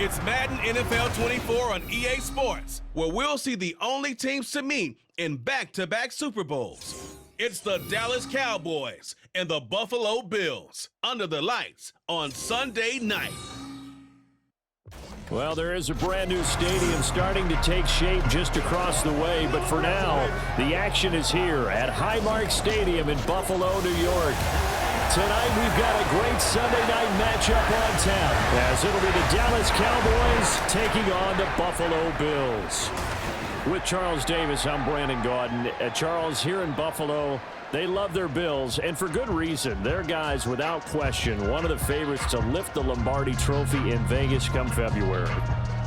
It's Madden NFL 24 on EA Sports, where we'll see the only teams to meet in back-to-back Super Bowls. It's the Dallas Cowboys and the Buffalo Bills under the lights on Sunday night. Well, there is a brand new stadium starting to take shape just across the way, but for now, the action is here at Highmark Stadium in Buffalo, New York. Tonight, we've got a great Sunday night matchup on tap, as it'll be the Dallas Cowboys taking on the Buffalo Bills. With Charles Davis, I'm Brandon Gaudin. Charles, here in Buffalo, they love their Bills, and for good reason. Their guys, without question, one of the favorites to lift the Lombardi Trophy in Vegas come February.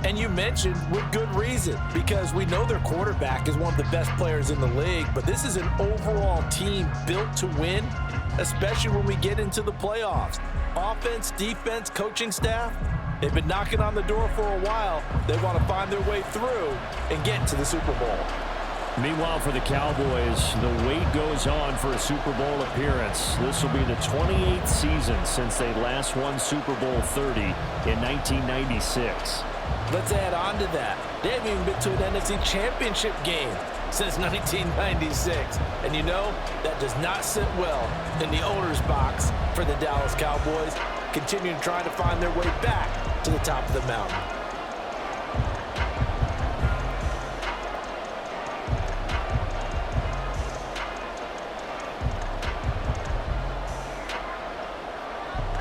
And you mentioned with good reason, because we know their quarterback is one of the best players in the league, but this is an overall team built to win, especially when we get into the playoffs. Offense, defense, coaching staff, they've been knocking on the door for a while. They want to find their way through and get to the Super Bowl. Meanwhile, for the Cowboys, the wait goes on for a Super Bowl appearance. This will be the 28th season since they last won Super Bowl 30 in 1996. Let's add on to that. They haven't even been to an NFC Championship game since 1996. And you know, that does not sit well in the owner's box for the Dallas Cowboys, continuing to try to find their way back to the top of the mountain.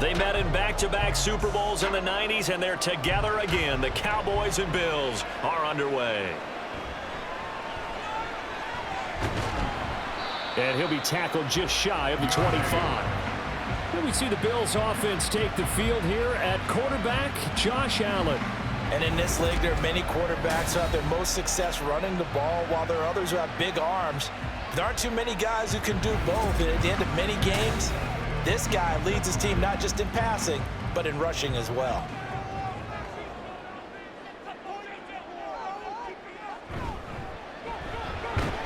They met in back-to-back Super Bowls in the 90s, and they're together again. The Cowboys and Bills are underway. And he'll be tackled just shy of the 25. Then we see the Bills offense take the field here at quarterback, Josh Allen. And in this league, there are many quarterbacks who have their most success running the ball, while there are others who have big arms. There aren't too many guys who can do both, and at the end of many games, this guy leads his team not just in passing, but in rushing as well.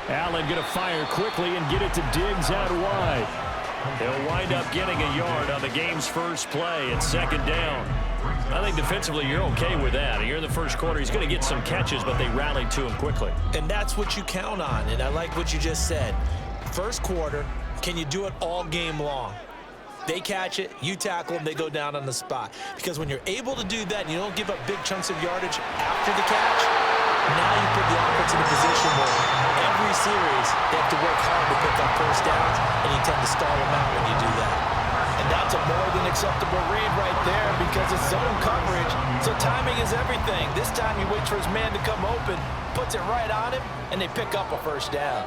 Allen going to fire quickly and get it to Diggs out wide. He'll wind up getting a yard on the game's first play at second down. I think defensively you're okay with that. Here in the first quarter, he's going to get some catches, but they rallied to him quickly. And that's what you count on, and I like what you just said. First quarter, can you do it all game long? They catch it, you tackle them, they go down on the spot. Because when you're able to do that and you don't give up big chunks of yardage after the catch, now you put the offense in a position where every series they have to work hard to pick up first downs, and you tend to stall them out when you do that. And that's a more than acceptable read right there because it's zone coverage, so timing is everything. This time he waits for his man to come open, puts it right on him, and they pick up a first down.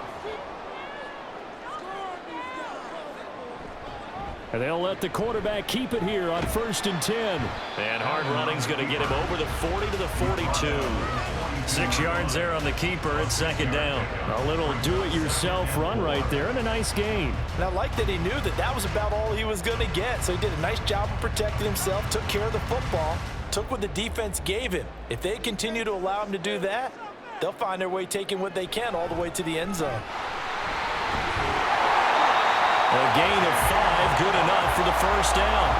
And they'll let the quarterback keep it here on 1st and 10. And hard running's going to get him over the 40 to the 42. 6 yards there on the keeper at second down. A little do-it-yourself run right there and a nice gain. And I like that he knew that that was about all he was going to get. So he did a nice job of protecting himself, took care of the football, took what the defense gave him. If they continue to allow him to do that, they'll find their way taking what they can all the way to the end zone. A gain of 5, good enough for the first down.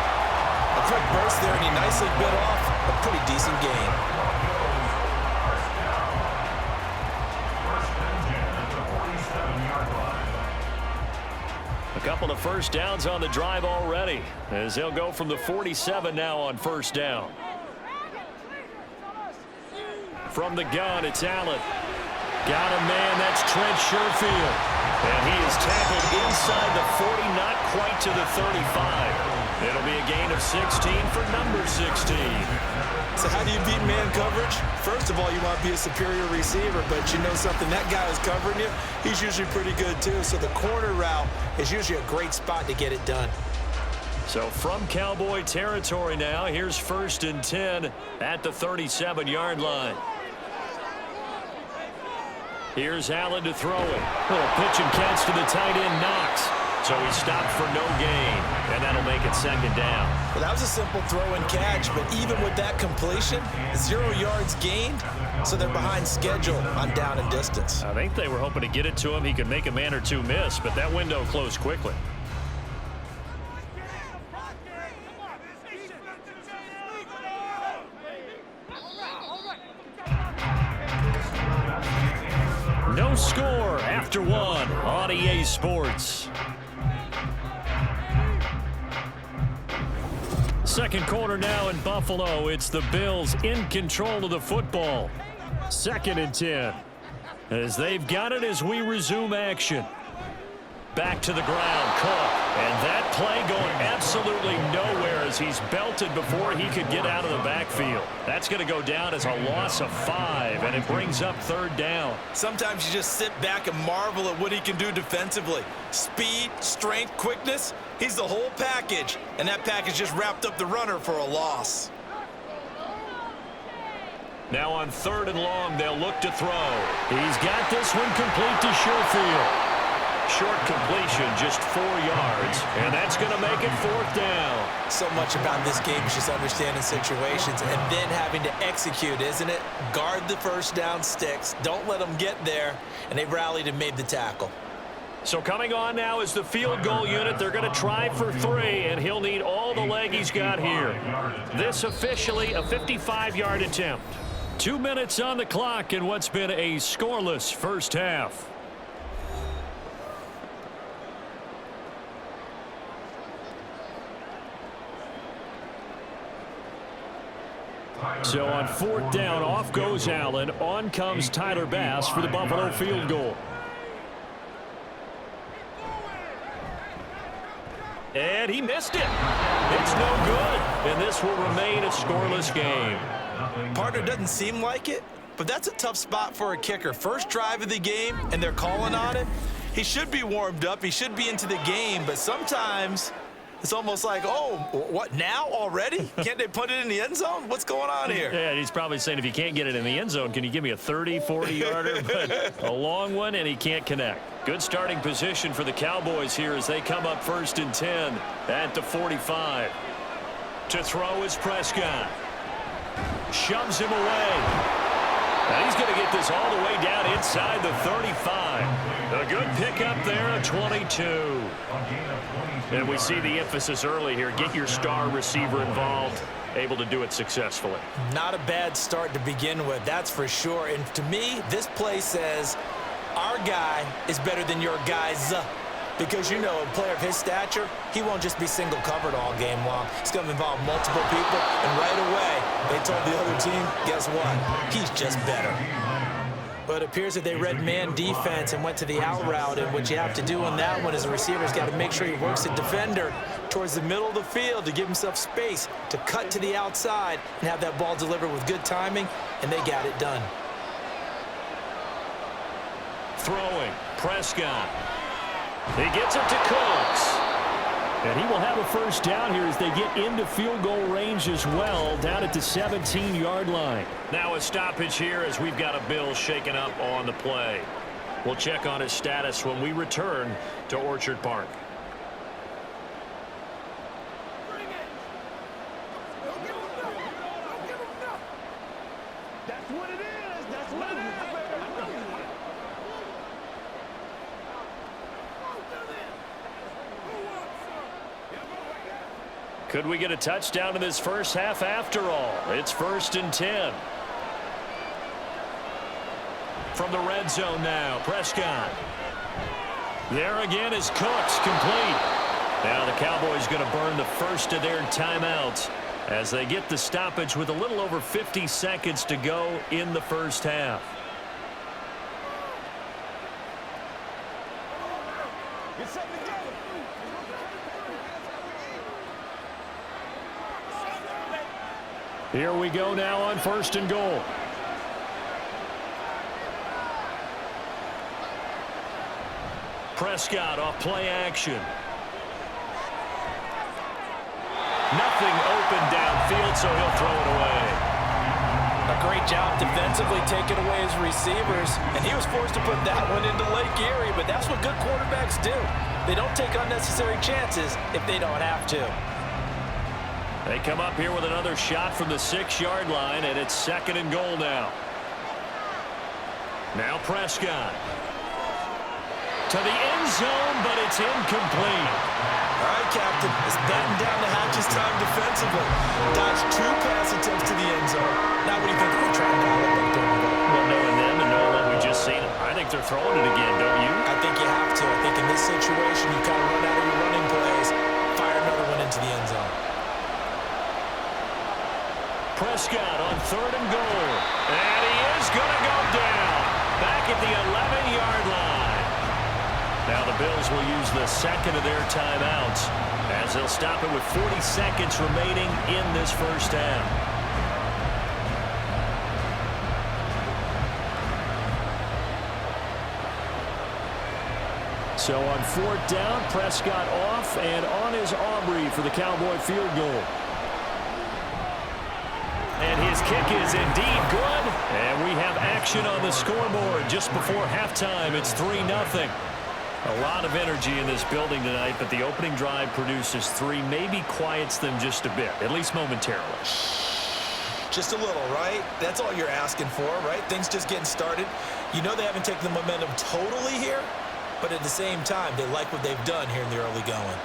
A quick burst there, and he nicely bit off a pretty decent gain. A couple of first downs on the drive already, as they'll go from the 47 now on first down. From the gun, it's Allen. Got a man, that's Trent Sherfield. And he is tackled inside the 40, not quite to the 35. It'll be a gain of 16 for number 16. So how do you beat man coverage? First of all, you want to be a superior receiver, but you know something, that guy who's covering you, he's usually pretty good too. So the corner route is usually a great spot to get it done. So from Cowboy territory now, here's 1st and 10 at the 37-yard line. Here's Allen to throw it. Little pitch and catch to the tight end, Knox. So he stopped for no gain, and that'll make it second down. Well, that was a simple throw and catch, but even with that completion, 0 yards gained, so they're behind schedule on down and distance. I think they were hoping to get it to him. He could make a man or two miss, but that window closed quickly. 1 on EA Sports. Second quarter now in Buffalo. It's the Bills in control of the football. 2nd and 10. As they've got it as we resume action. Back to the ground, Cook. And that play going absolutely nowhere as he's belted before he could get out of the backfield. That's going to go down as a loss of 5, and it brings up 3rd down. Sometimes you just sit back and marvel at what he can do defensively. Speed, strength, quickness. He's the whole package, and that package just wrapped up the runner for a loss. Now on 3rd and long, they'll look to throw. He's got this one complete to Sherfield. Short completion, just 4 yards, and that's going to make it 4th down. So much about this game is just understanding situations and then having to execute, isn't it? Guard the first down sticks. Don't let them get there, and they rallied and made the tackle. So coming on now is the field goal unit. They're going to try for 3, and he'll need all the leg he's got here. This officially a 55-yard attempt. 2 minutes on the clock in what's been a scoreless first half. So on 4th down, off goes Allen. On comes Tyler Bass for the Buffalo field goal. And he missed it. It's no good. And this will remain a scoreless game. Partner, doesn't seem like it, but that's a tough spot for a kicker. First drive of the game, and they're calling on it. He should be warmed up. He should be into the game, but sometimes it's almost like, oh, what, now already? Can't they put it in the end zone? What's going on here? Yeah, he's probably saying, if you can't get it in the end zone, can you give me a 30, 40-yarder? But a long one, and he can't connect. Good starting position for the Cowboys here as they come up 1st and 10 at the 45. To throw is Prescott. Shoves him away. And he's going to get this all the way down inside the 35. A good pickup there, a 22. And we see the emphasis early here. Get your star receiver involved. Able to do it successfully. Not a bad start to begin with, that's for sure. And to me, this play says our guy is better than your guys. Because, you know, a player of his stature, he won't just be single covered all game long. It's going to involve multiple people. And right away, they told the other team, guess what? He's just better. But it appears that they read man defense and went to the out route. And what you have to do on that one is a receiver's got to make sure he works the defender towards the middle of the field to give himself space to cut to the outside and have that ball delivered with good timing. And they got it done. Throwing, Prescott. He gets it to Cooks. And he will have a first down here as they get into field goal range as well, down at the 17-yard line. Now a stoppage here as we've got a Bill shaken up on the play. We'll check on his status when we return to Orchard Park. That's what it is. That's what it is. Could we get a touchdown in this first half after all? It's 1st and 10. From the red zone now, Prescott. There again is Cooks, complete. Now the Cowboys going to burn the first of their timeouts as they get the stoppage with a little over 50 seconds to go in the first half. Get something together. Here we go now on 1st and goal. Prescott off play action. Nothing open downfield, so he'll throw it away. A great job defensively taking away his receivers, and he was forced to put that one into Lake Erie, but that's what good quarterbacks do. They don't take unnecessary chances if they don't have to. They come up here with another shot from the 6-yard line, and it's 2nd and goal now. Now Prescott. To the end zone, but it's incomplete. All right, Captain. It's batten down the hatches time defensively. Dodged 2 pass attempts to the end zone. Now what do you think they're trying to dial up on third and goal? Well, knowing them and knowing what we just seen, I think think they're throwing it again, don't you? I think you have to. I think in this situation, you kind of run out of your running plays, fire another one into the end zone. Prescott on 3rd and goal. And he is going to go down. Back at the 11-yard line. Now the Bills will use the second of their timeouts as they'll stop it with 40 seconds remaining in this first half. So on 4th down, Prescott off, and on is Aubrey for the Cowboy field goal. And his kick is indeed good. And we have action on the scoreboard just before halftime. It's 3-0. A lot of energy in this building tonight, but the opening drive produces 3, maybe quiets them just a bit, at least momentarily. Just a little, right? That's all you're asking for, right? Things just getting started. You know they haven't taken the momentum totally here, but at the same time, they like what they've done here in the early going.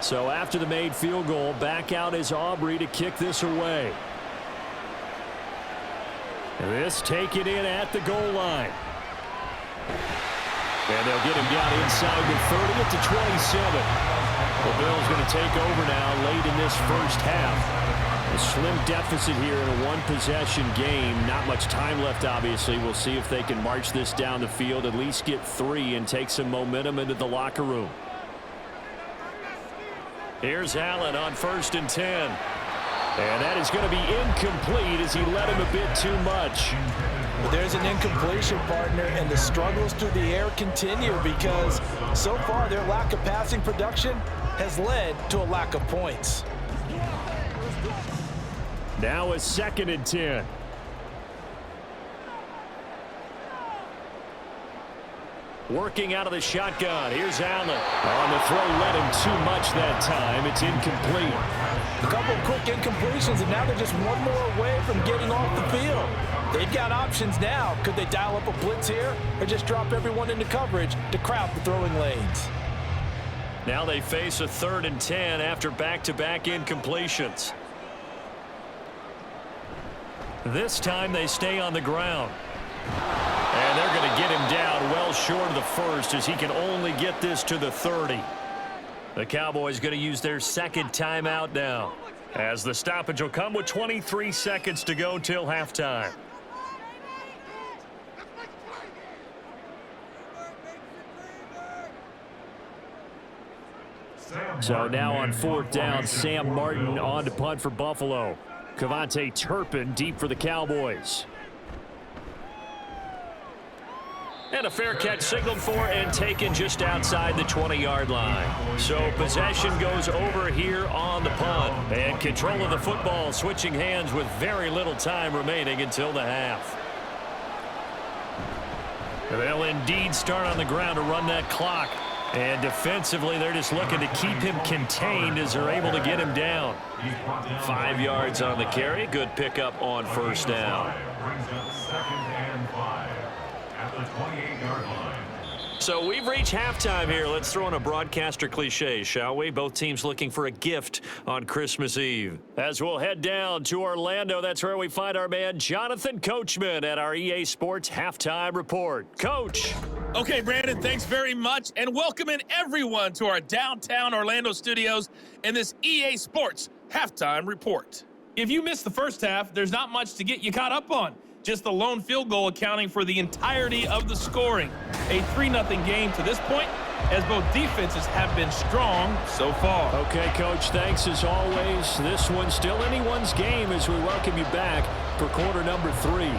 So after the made field goal, back out is Aubrey to kick this away. This taken in at the goal line. And they'll get him down inside the 30 at the 27. The Bills going to take over now late in this first half. A slim deficit here in a one-possession game. Not much time left, obviously. We'll see if they can march this down the field, at least get 3 and take some momentum into the locker room. Here's Allen on 1st and 10. And that is going to be incomplete as he led him a bit too much. Well, there's an incompletion, partner, and the struggles through the air continue because so far their lack of passing production has led to a lack of points. Now a 2nd and 10. Working out of the shotgun. Here's Allen. On the throw, led him too much that time. It's incomplete. A couple of quick incompletions, and now they're just one more away from getting off the field. They've got options now. Could they dial up a blitz here or just drop everyone into coverage to crowd the throwing lanes? Now they face a 3rd and 10 after back-to-back incompletions. This time they stay on the ground. And they're going to get him down well short of the first as he can only get this to the 30. The Cowboys going to use their 2nd timeout now as the stoppage will come with 23 seconds to go till halftime. So now on 4th down, Sam Martin on to punt for Buffalo. Kevontae Turpin deep for the Cowboys. And a fair catch signaled for and taken just outside the 20-yard line. So possession goes over here on the punt. And control of the football switching hands with very little time remaining until the half. They'll indeed start on the ground to run that clock. And defensively, they're just looking to keep him contained as they're able to get him down. 5 yards on the carry. Good pickup on 1st down. So we've reached halftime here. Let's throw in a broadcaster cliche, shall we? Both teams looking for a gift on Christmas Eve. As we'll head down to Orlando, that's where we find our man Jonathan Coachman at our EA Sports Halftime Report. Coach. Okay, Brandon, thanks very much. And welcome in everyone to our downtown Orlando studios in this EA Sports Halftime Report. If you missed the first half, there's not much to get you caught up on. Just the lone field goal accounting for the entirety of the scoring. A 3-0 game to this point, as both defenses have been strong so far. Okay, Coach, thanks as always. This one's still anyone's game as we welcome you back for quarter number 3.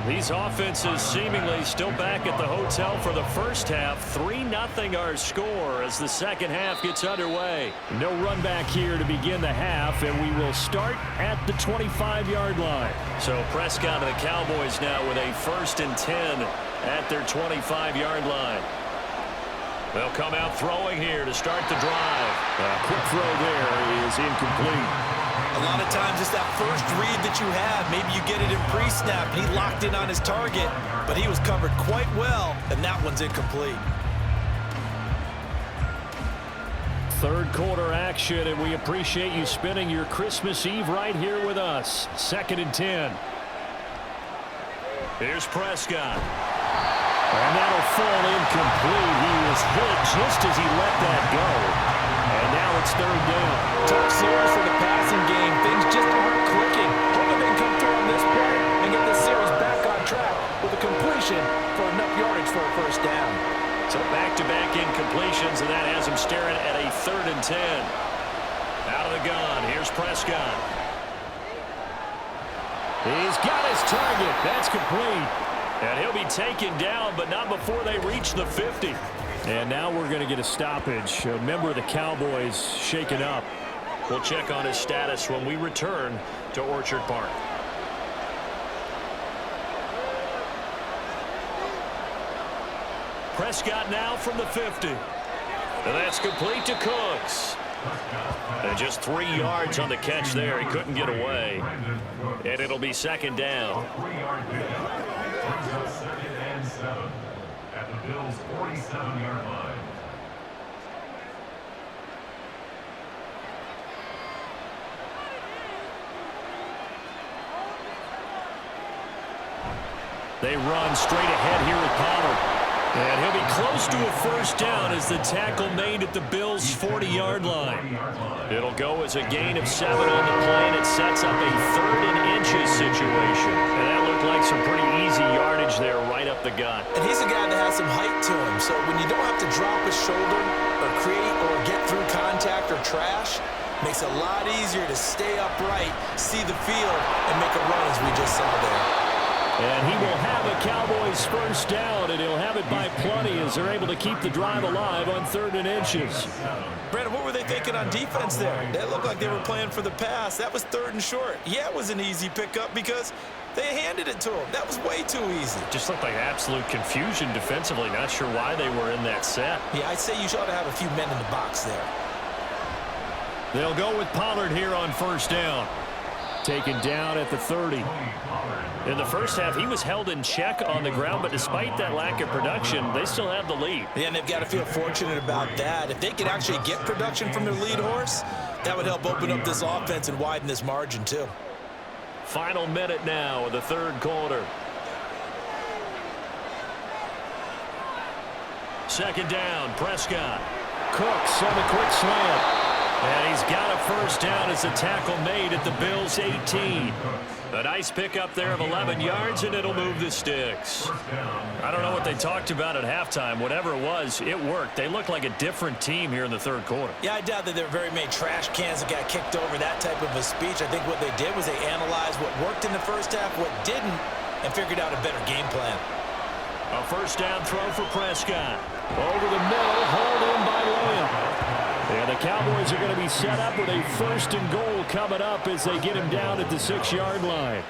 These offenses seemingly still back at the hotel for the first half. 3-0 our score as the second half gets underway. No run back here to begin the half, and we will start at the 25-yard line. So Prescott and the Cowboys now with a 1st and 10 at their 25-yard line. They'll come out throwing here to start the drive. A quick throw there is incomplete. A lot of times it's that first read that you have. Maybe you get it in pre-snap, and he locked in on his target, but he was covered quite well, and that one's incomplete. Third quarter action, and we appreciate you spending your Christmas Eve right here with us. 2nd and 10. Here's Prescott. And that'll fall incomplete. He was hit just as he let that go. And now it's 3rd down. Tough series for the passing game. Things just aren't clicking. Hoping they can come through on this play and get this series back on track with a completion for enough yardage for a 1st down. So back-to-back incompletions, and that has him staring at a 3rd and 10. Out of the gun, here's Prescott. He's got his target. That's complete. And he'll be taken down, but not before they reach the 50. And now we're going to get a stoppage. A member of the Cowboys shaken up. We'll check on his status when we return to Orchard Park. Prescott now from the 50. And that's complete to Cooks. And just 3 yards on the catch there. He couldn't get away. And it'll be 2nd down. At the Bills' 47-yard line. They run straight ahead here with Pollard. And he'll be close to a 1st down as the tackle made at the Bills' 40-yard line. It'll go as a gain of 7 on the play, and it sets up a 3rd and inches situation. And that looked like some pretty easy yardage there right up the gut. And he's a guy that has some height to him, so when you don't have to drop his shoulder or create or get through contact or trash, makes it a lot easier to stay upright, see the field, and make a run as we just saw there. And he will have a Cowboys 1st down, and he'll have it by plenty as they're able to keep the drive alive on 3rd and inches. Brandon, what were they thinking on defense there? That looked like they were playing for the pass. That was 3rd and short. Yeah, it was an easy pickup because they handed it to him. That was way too easy. Just looked like absolute confusion defensively. Not sure why they were in that set. Yeah, I'd say you ought to have a few men in the box there. They'll go with Pollard here on 1st down. Taken down at the 30. In the first half, he was held in check on the ground, but despite that lack of production, they still have the lead. Yeah, and they've got to feel fortunate about that. If they could actually get production from their lead horse, that would help open up this offense and widen this margin, too. Final minute now of the 3rd quarter. 2nd down, Prescott. Cooks on the quick slant. And he's got a 1st down as the tackle made at the Bills' 18. A nice pickup there of 11 yards, and it'll move the sticks. I don't know what they talked about at halftime. Whatever it was, it worked. They look like a different team here in the 3rd quarter. Yeah, I doubt that there were very many trash cans that got kicked over, that type of a speech. I think what they did was they analyzed what worked in the first half, what didn't, and figured out a better game plan. A 1st down throw for Prescott. Over the middle, hauled in by Williams. And the Cowboys are going to be set up with a 1st and goal coming up as they get him down at the 6-yard line.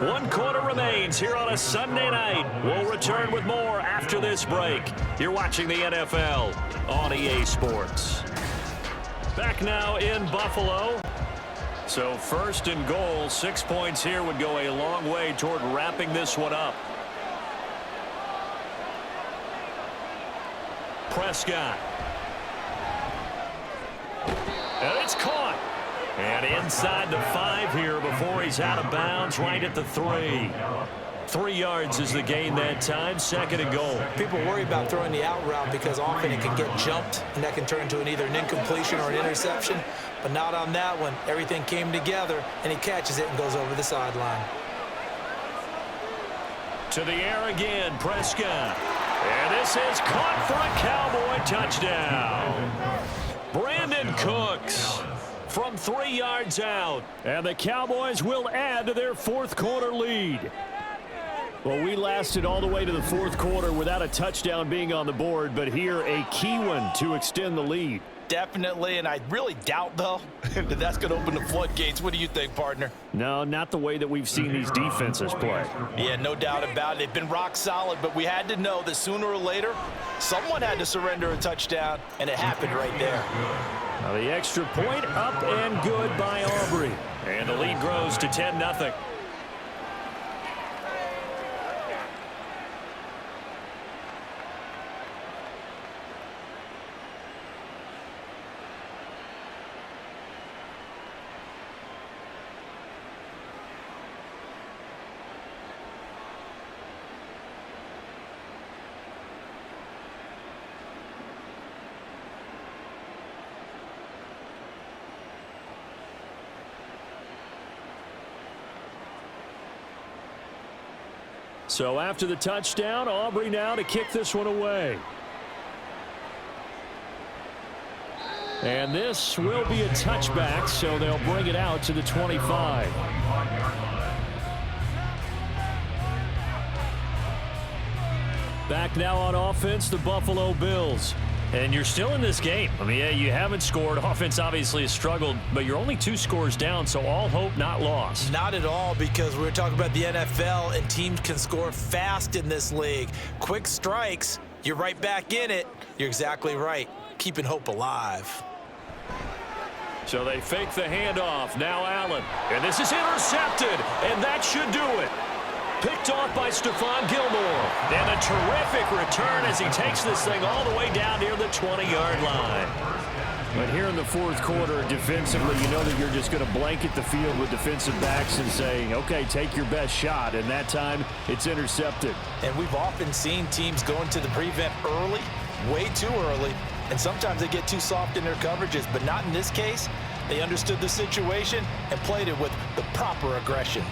One quarter remains here on a Sunday night. We'll return with more after this break. You're watching the NFL on EA Sports. Back now in Buffalo. So 1st and goal, 6 points here would go a long way toward wrapping this one up. Prescott. And it's caught. And inside the 5 here before he's out of bounds, right at the 3. 3 yards is the gain that time, 2nd and goal. People worry about throwing the out route because often it can get jumped, and that can turn into either an incompletion or an interception. But not on that one. Everything came together, and he catches it and goes over the sideline. To the air again, Prescott. And this is caught for a Cowboy touchdown. Cooks from 3 yards out. And the Cowboys will add to their fourth quarter lead. Well, we lasted all the way to the fourth quarter without a touchdown being on the board, but here a key one to extend the lead. Definitely, and I really doubt, though, that that's going to open the floodgates. What do you think, partner? No, not the way that we've seen these defenses play. Yeah, no doubt about it. They've been rock solid, but we had to know that sooner or later, someone had to surrender a touchdown, and it happened right there. Now the extra point up and good by Aubrey. And the lead grows to 10-0. So after the touchdown, Aubrey now to kick this one away. And this will be a touchback, so they'll bring it out to the 25. Back now on offense, the Buffalo Bills. And you're still in this game. I mean, yeah, you haven't scored. Offense obviously has struggled, but you're only 2 scores down, so all hope not lost. Not at all, because we're talking about the NFL, and teams can score fast in this league. Quick strikes, you're right back in it. You're exactly right. Keeping hope alive. So they fake the handoff. Now Allen. And this is intercepted, and that should do it. Picked off by Stephon Gilmore. And a terrific return as he takes this thing all the way down near the 20-yard line. But here in the fourth quarter, defensively, you know that you're just going to blanket the field with defensive backs and say, okay, take your best shot. And that time, it's intercepted. And we've often seen teams go into the prevent early, way too early. And sometimes they get too soft in their coverages, but not in this case. They understood the situation and played it with the proper aggression.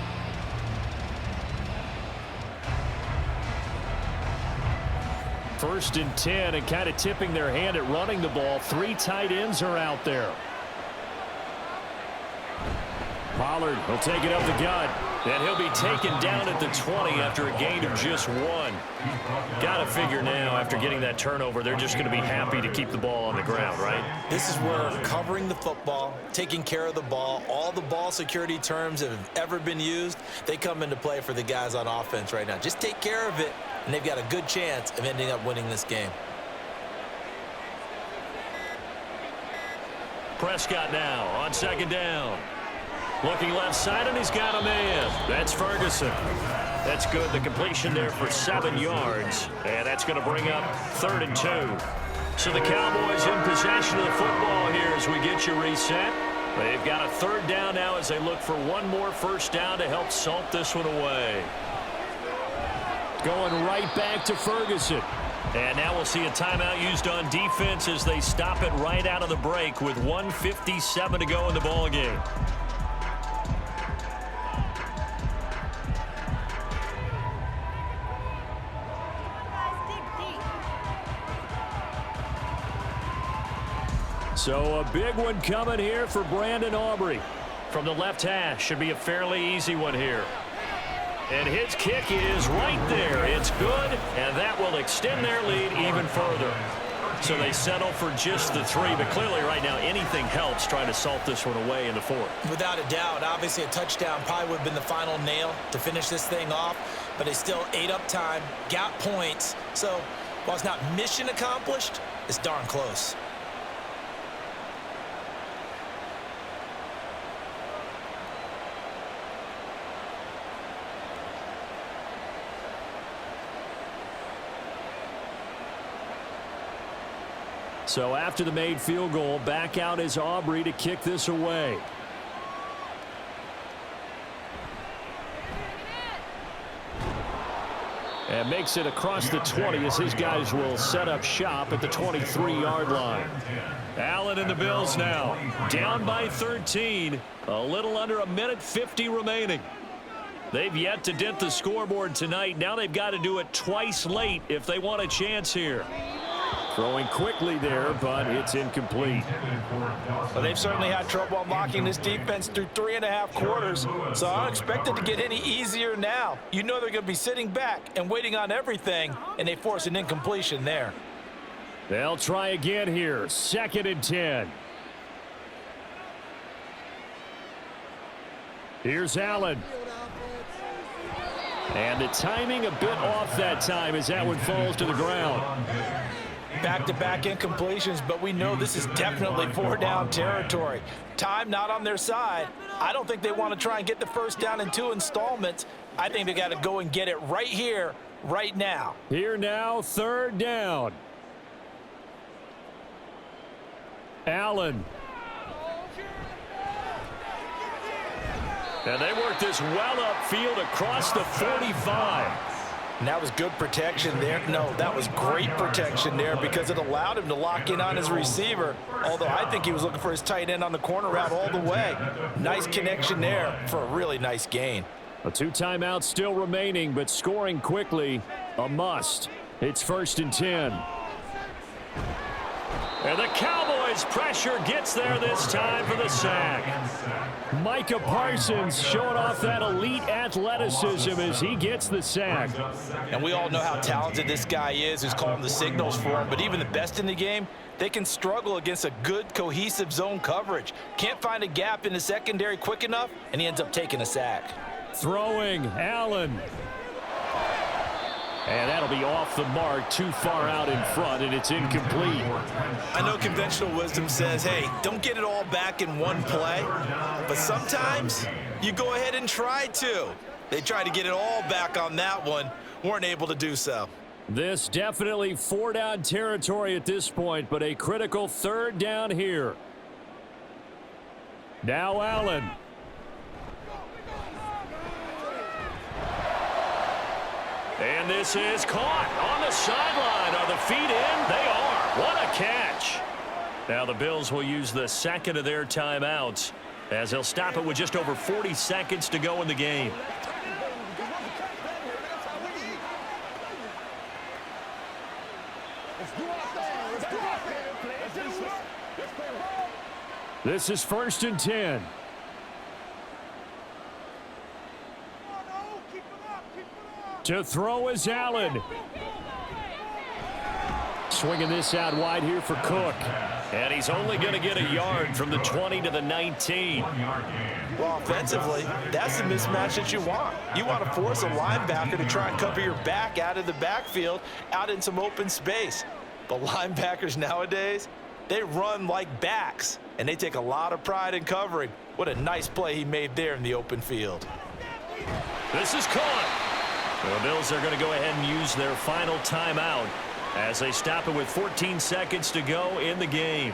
First and 10, and kind of tipping their hand at running the ball. 3 tight ends are out there. Pollard will take it up the gut, and he'll be taken down at the 20 after a gain of just 1. Got to figure now, after getting that turnover, they're just going to be happy to keep the ball on the ground, right? This is where covering the football, taking care of the ball, all the ball security terms that have ever been used, they come into play for the guys on offense right now. Just take care of it, and they've got a good chance of ending up winning this game. Prescott now on second down. Looking left side, and he's got a man. That's Ferguson. That's good. The completion there for 7 yards. And that's going to bring up 3rd and 2. So the Cowboys in possession of the football here as we get you reset. They've got a 3rd down now as they look for one more first down to help salt this one away. Going right back to Ferguson. And now we'll see a timeout used on defense as they stop it right out of the break with 1:57 to go in the ball game. So a big one coming here for Brandon Aubrey. From the left hash, should be a fairly easy one here. And his kick is right there. It's good, and that will extend their lead even further. So they settle for just the 3, but clearly right now anything helps trying to salt this one away in the 4th. Without a doubt, obviously a touchdown probably would have been the final nail to finish this thing off, but they still ate up time, got points. So while it's not mission accomplished, it's darn close. So after the made field goal, back out is Aubrey to kick this away. And makes it across the 20 as his guys will set up shop at the 23-yard line. Allen and the Bills now down by 13. A little under 1:50 remaining. They've yet to dent the scoreboard tonight. Now they've got to do it twice late if they want a chance here. Throwing quickly there, but it's incomplete. Well, they've certainly had trouble unlocking this defense through 3.5 quarters, so I don't expect it to get any easier now. You know they're going to be sitting back and waiting on everything, and they force an incompletion there. They'll try again here. 2nd and 10. Here's Allen. And the timing a bit off that time as that one falls to the ground. Back-to-back incompletions, but we know this is definitely 4-down territory. Time not on their side. I don't think they want to try and get the first down in 2 installments. I think they got to go and get it right here, right now. Here now, 3rd down. Allen. And they work this well upfield across the 45. And that was good protection there. No, that was great protection there because it allowed him to lock in on his receiver. Although I think he was looking for his tight end on the corner route all the way. Nice connection there for a really nice gain. A 2 timeouts still remaining, but scoring quickly, a must. It's 1st and 10. And the Cowboys pressure gets there this time for the sack. Micah Parsons showing off that elite athleticism as he gets the sack. And we all know how talented this guy is who's calling the signals for him. But even the best in the game, they can struggle against a good, cohesive zone coverage. Can't find a gap in the secondary quick enough, and he ends up taking a sack. Throwing, Allen. And that'll be off the mark, too far out in front, and it's incomplete. I know conventional wisdom says, hey, don't get it all back in one play. But sometimes you go ahead and try to. They tried to get it all back on that one, weren't able to do so. This definitely 4-down territory at this point, but a critical 3rd down here. Now Allen. And this is caught on the sideline. Are the feet in? They are. What a catch. Now the Bills will use the 2nd of their timeouts as they'll stop it with just over 40 seconds to go in the game. This is 1st and 10. To throw is Allen. Swinging this out wide here for Cook. And he's only going to get a yard from the 20 to the 19. Well, offensively, that's the mismatch that you want. You want to force a linebacker to try and cover your back out of the backfield, out in some open space. But linebackers nowadays, they run like backs, and they take a lot of pride in covering. What a nice play he made there in the open field. This is caught. The Bills are going to go ahead and use their final timeout as they stop it with 14 seconds to go in the game.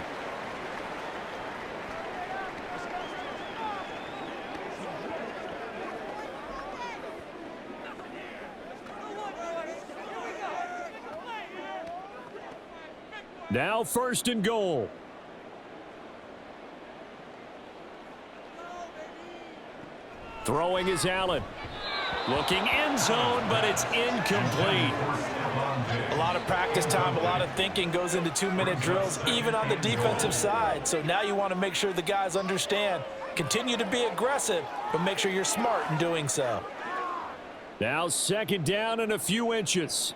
Now 1st and goal. Throwing is Allen. Looking end zone, but it's incomplete. A lot of practice time, a lot of thinking goes into 2-minute drills, even on the defensive side. So now you want to make sure the guys understand. Continue to be aggressive, but make sure you're smart in doing so. Now 2nd down and a few inches.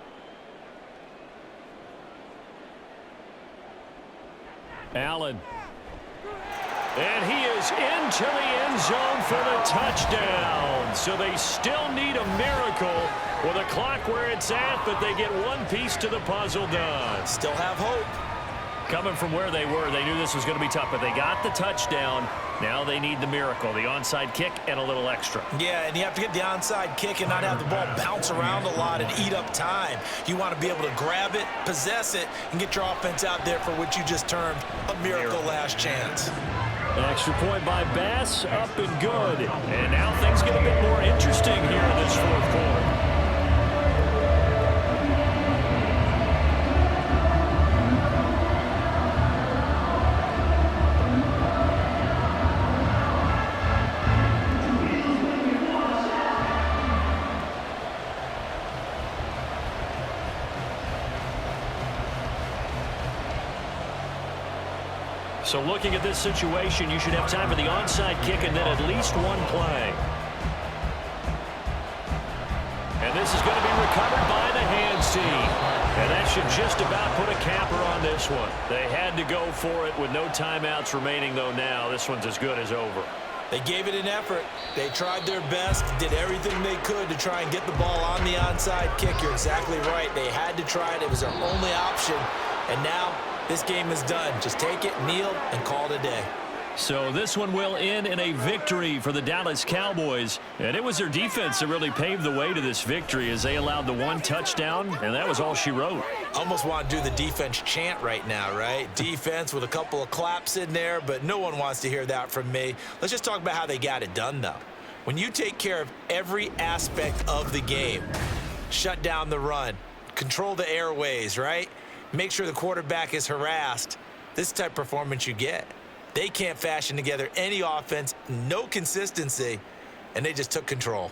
Allen. And he is into the end zone for the touchdown. So they still need a miracle with the clock where it's at, but they get one piece to the puzzle done. Still have hope. Coming from where they were, they knew this was going to be tough, but they got the touchdown. Now they need the miracle, the onside kick and a little extra. Yeah, and you have to get the onside kick and not have the ball bounce around a lot and eat up time. You want to be able to grab it, possess it, and get your offense out there for what you just termed a miracle last chance. An extra point by Bass, up and good. And now things get a bit more interesting here in this 4th quarter. So looking at this situation, you should have time for the onside kick and then at least one play. And this is going to be recovered by the hands team. And that should just about put a capper on this one. They had to go for it with no timeouts remaining, though now. This one's as good as over. They gave it an effort. They tried their best, did everything they could to try and get the ball on the onside kick. You're exactly right. They had to try it. It was their only option. And now this game is done. Just take it, kneel, and call it a day. So this one will end in a victory for the Dallas Cowboys. And it was their defense that really paved the way to this victory as they allowed the one touchdown, and that was all she wrote. Almost want to do the defense chant right now, right? Defense with a couple of claps in there, but no one wants to hear that from me. Let's just talk about how they got it done, though. When you take care of every aspect of the game, shut down the run, control the airways, right? Make sure the quarterback is harassed. This type of performance you get. They can't fashion together any offense, no consistency, and they just took control.